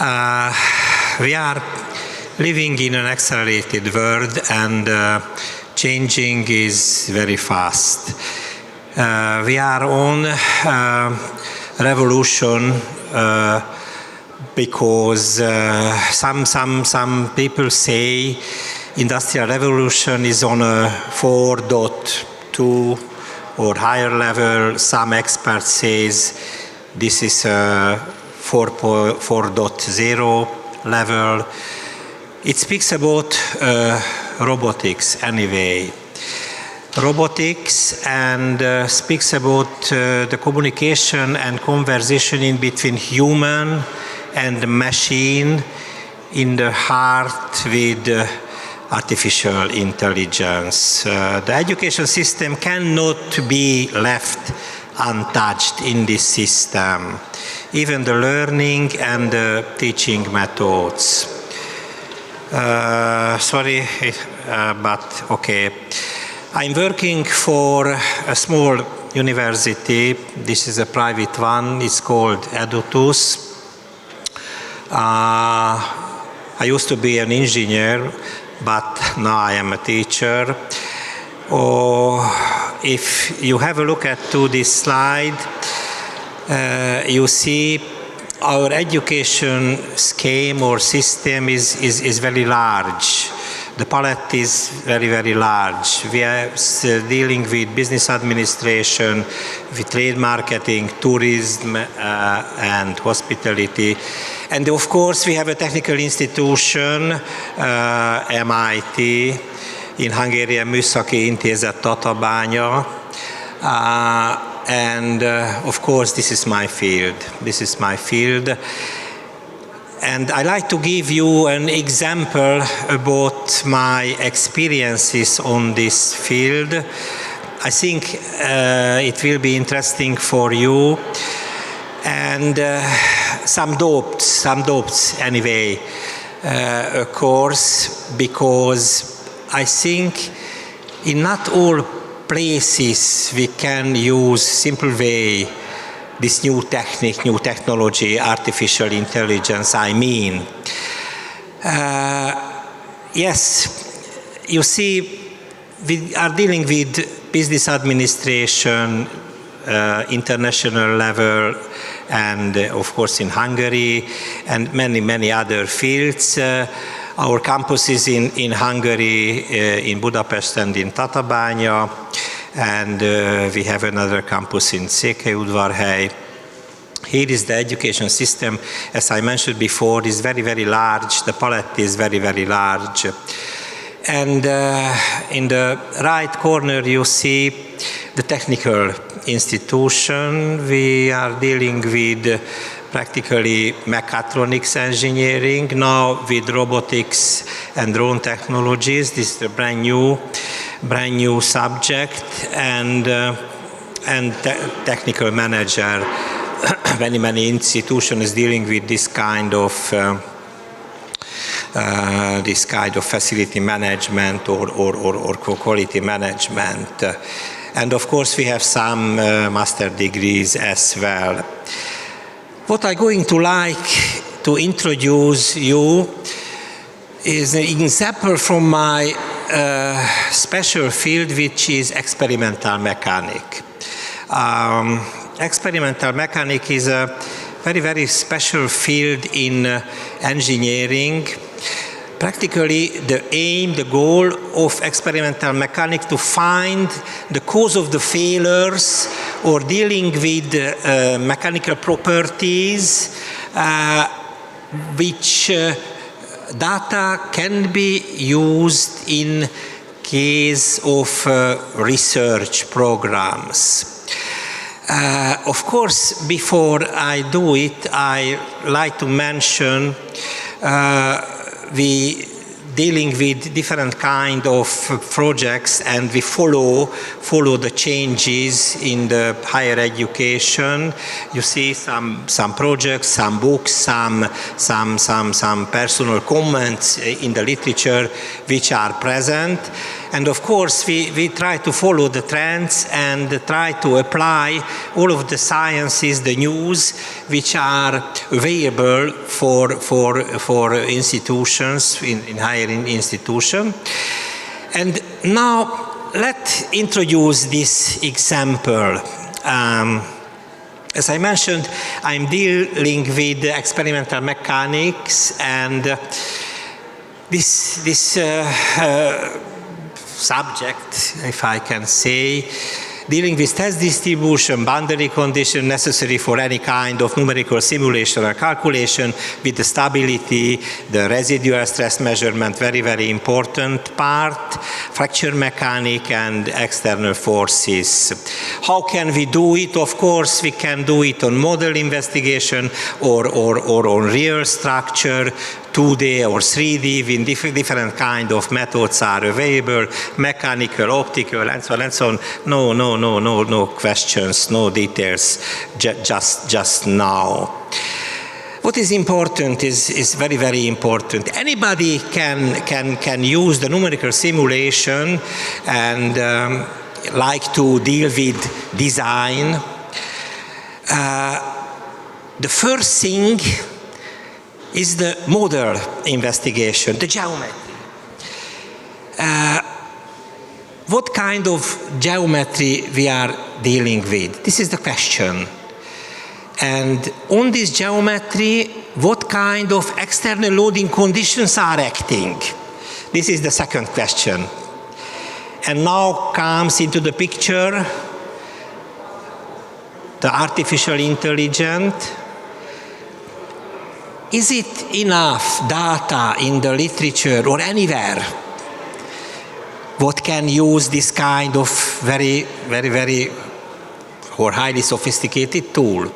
We are living in an accelerated world, and changing is very fast. We are on revolution because some people say industrial revolution is on a 4.2 or higher level. Some experts says this is a 4.0 level. It speaks about robotics anyway. Robotics and speaks about the communication and conversation in between human and machine in the heart with artificial intelligence. The education system cannot be left untouched in this system, even the learning and the teaching methods. Sorry, but okay. I'm working for a small university. This is a private one. It's called Edutus. I used to be an engineer, but now I am a teacher. If you have a look at this slide, you see our education scheme or system is very large. The palette is very, very large. We are dealing with business administration, with trade marketing, tourism, and hospitality. And of course, we have a technical institution, MIT, in Hungarian Műszaki Intézet Tatabánya. And of course, this is my field. This is my field. And I like to give you an example about my experiences on this field. I think it will be interesting for you. And some doubts anyway, of course, because I think in not all places we can use simple way this new technique, new technology, artificial intelligence, I mean. Yes, you see, we are dealing with business administration, international level, and of course in Hungary, and many other fields. Our campus is in Hungary, in Budapest and in Tatabánya, and we have another campus in Székelyudvarhely. Here is the education system, as I mentioned before, is very, very large. The palette is very, very large. And in the right corner you see the technical institution. We are dealing with practically mechatronics engineering, now with robotics and drone technologies. This is a brand new subject, and technical manager. Many institutions dealing with this kind of facility management or quality management. And of course we have some master degrees as well. What I'm going to like to introduce you is an example from my special field, which is experimental mechanic. Experimental mechanic is a very, very special field in engineering. Practically the aim, the goal of experimental mechanics to find the cause of the failures or dealing with mechanical properties which data can be used in case of research programs. Of course, before I do it, I like to mention we dealing with different kind of projects, and we follow the changes in the higher education. You see some projects, some books, some personal comments in the literature which are present. And of course, we try to follow the trends and try to apply all of the sciences, the news, which are available for institutions, in higher institution. And now, let's introduce this example. As I mentioned, I'm dealing with experimental mechanics, and this subject, if I can say, dealing with test distribution, boundary condition necessary for any kind of numerical simulation or calculation, with the stability, the residual stress measurement, very important part, fracture mechanics and external forces. How can we do it? Of course, we can do it on model investigation or on real structure, 2D or 3D, with different kind of methods are available, mechanical, optical, and so on and so on. No questions, no details, just now. What is important is very important. Anybody can use the numerical simulation and like to deal with design. The first thing is the model investigation, the geometry. What kind of geometry we are dealing with? This is the question. And on this geometry, what kind of external loading conditions are acting? This is the second question. And now comes into the picture the artificial intelligence. Is it enough data in the literature or anywhere what can use this kind of very or highly sophisticated tool?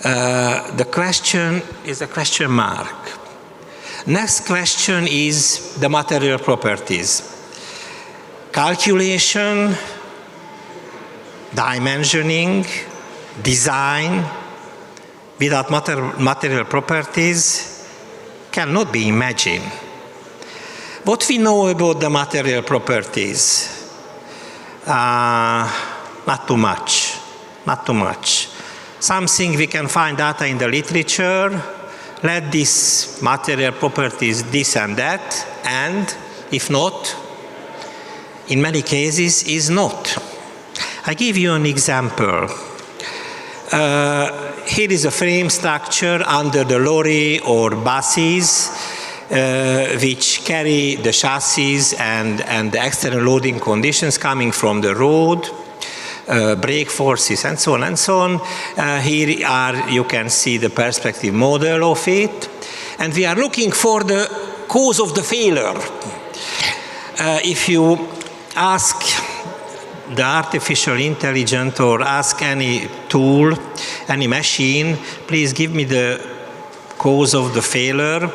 The question is a question mark. Next question is the material properties. Calculation, dimensioning, design, without material properties cannot be imagined. What we know about the material properties? Not too much. Something we can find data in the literature, let these material properties this and that, and if not, in many cases is not. I give you an example. Here is a frame structure under the lorry or buses which carry the chassis and the external loading conditions coming from the road, brake forces and so on and so on. Here you can see the perspective model of it. And we are looking for the cause of the failure. If you ask the artificial intelligence or ask any tool, any machine, please give me the cause of the failure,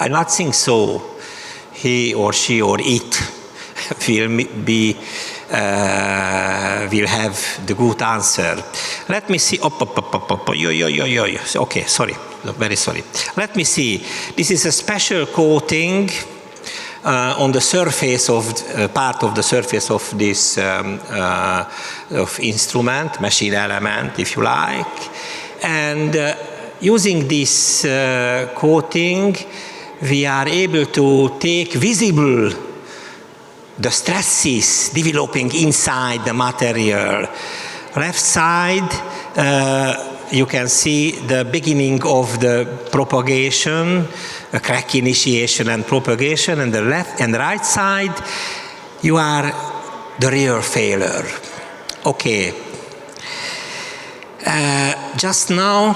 I not think so. He or she or it will have the good answer. Let me see. Okay, sorry, very sorry. Let me see. This is a special coating on the surface of part of the surface of this of instrument, machine element, if you like, and using this coating, we are able to take visible the stresses developing inside the material. Left side, you can see the beginning of the propagation, crack initiation and propagation, and the left and right side, you are the real failure. Okay. Just now,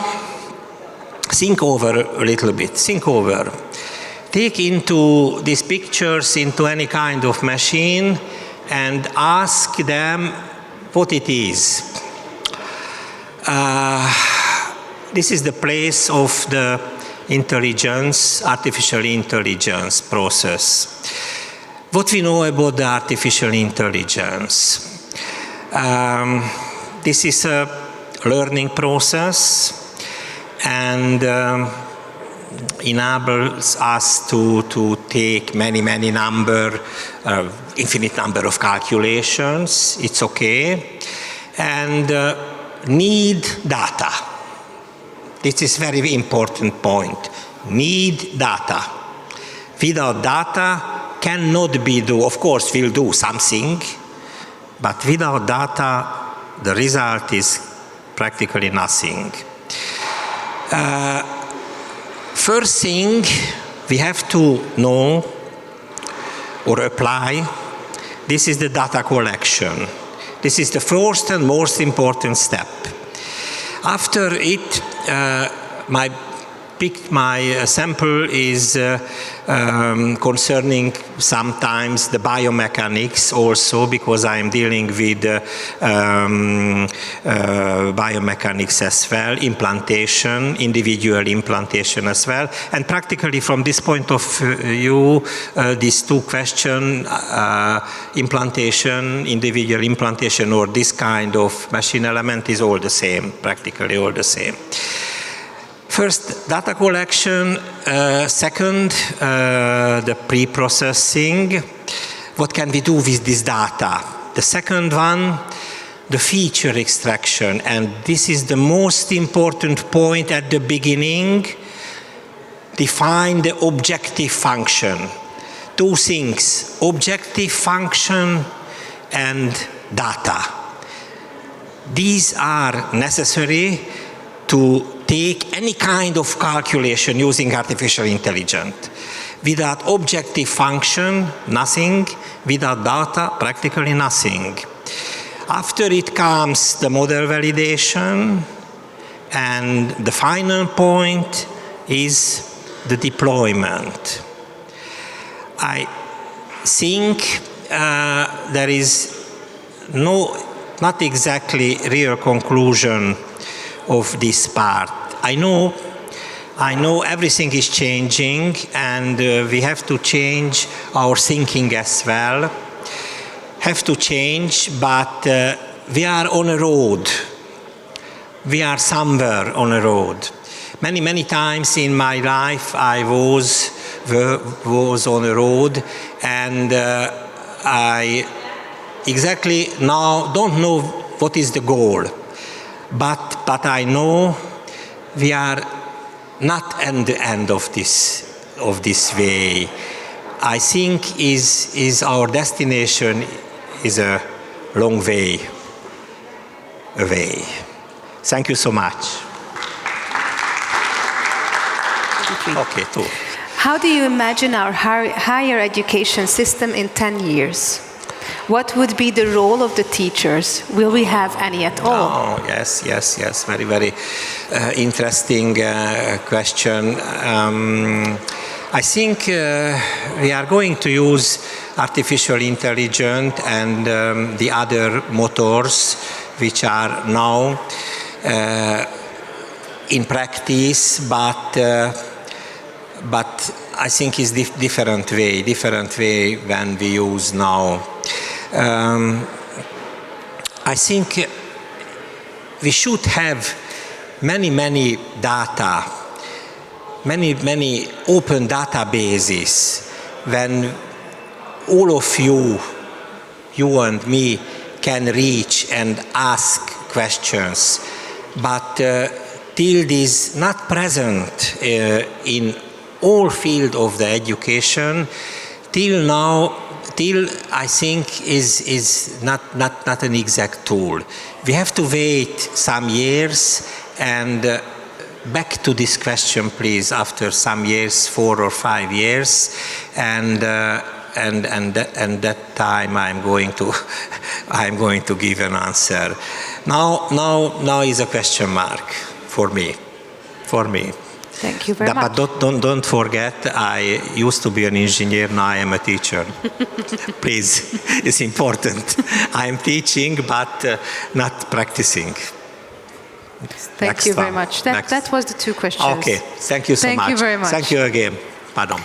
think over a little bit. Think over. Take into these pictures into any kind of machine and ask them what it is. This is the place of the intelligence, artificial intelligence process. What we know about the artificial intelligence? This is a learning process and enables us to take many infinite number of calculations. It's okay. And need data. This is very important point. Need data. Without data, cannot be do. Of course, we'll do something, but without data, the result is practically nothing. First thing we have to know or apply, this is the data collection. This is the first and most important step. After it, my sample is concerning sometimes the biomechanics also, because I am dealing with biomechanics as well, implantation, individual implantation as well. And practically from this point of view, these two questions, implantation, individual implantation, or this kind of machine element is all the same, practically all the same. First, data collection. Second, the pre-processing. What can we do with this data? The second one, the feature extraction. And this is the most important point at the beginning. Define the objective function. Two things, objective function and data. These are necessary to take any kind of calculation using artificial intelligence. Without objective function, nothing. Without data, practically nothing. After it comes the model validation, and the final point is the deployment. I think there is not exactly real conclusion of this part. I know everything is changing, and we have to change our thinking as well. Have to change, but we are on a road. We are somewhere on a road. Many times in my life I was on a road, and I exactly now don't know what is the goal. But I know we are not at the end of this way. I think is our destination is a long way away. Thank you so much. Okay, too. How do you imagine our higher education system in 10 years? What would be the role of the teachers? Will we have any at all? Oh, yes. Very interesting question. I think we are going to use artificial intelligence and the other motors which are now in practice, but I think it's different way when we use now. I think we should have many data, many open databases when all of you and me can reach and ask questions. But till this not present in all field of the education, till I think is not an exact tool. We have to wait some years, and back to this question, please, after some years, 4 or 5 years, and that time I'm going to give an answer. Now is a question mark for me. Thank you very much. But don't forget, I used to be an engineer, now I am a teacher. Please, it's important. I am teaching, but not practicing. Thank you very much. That was the two questions. Okay, thank you so much. Thank you very much. Thank you again. Pardon.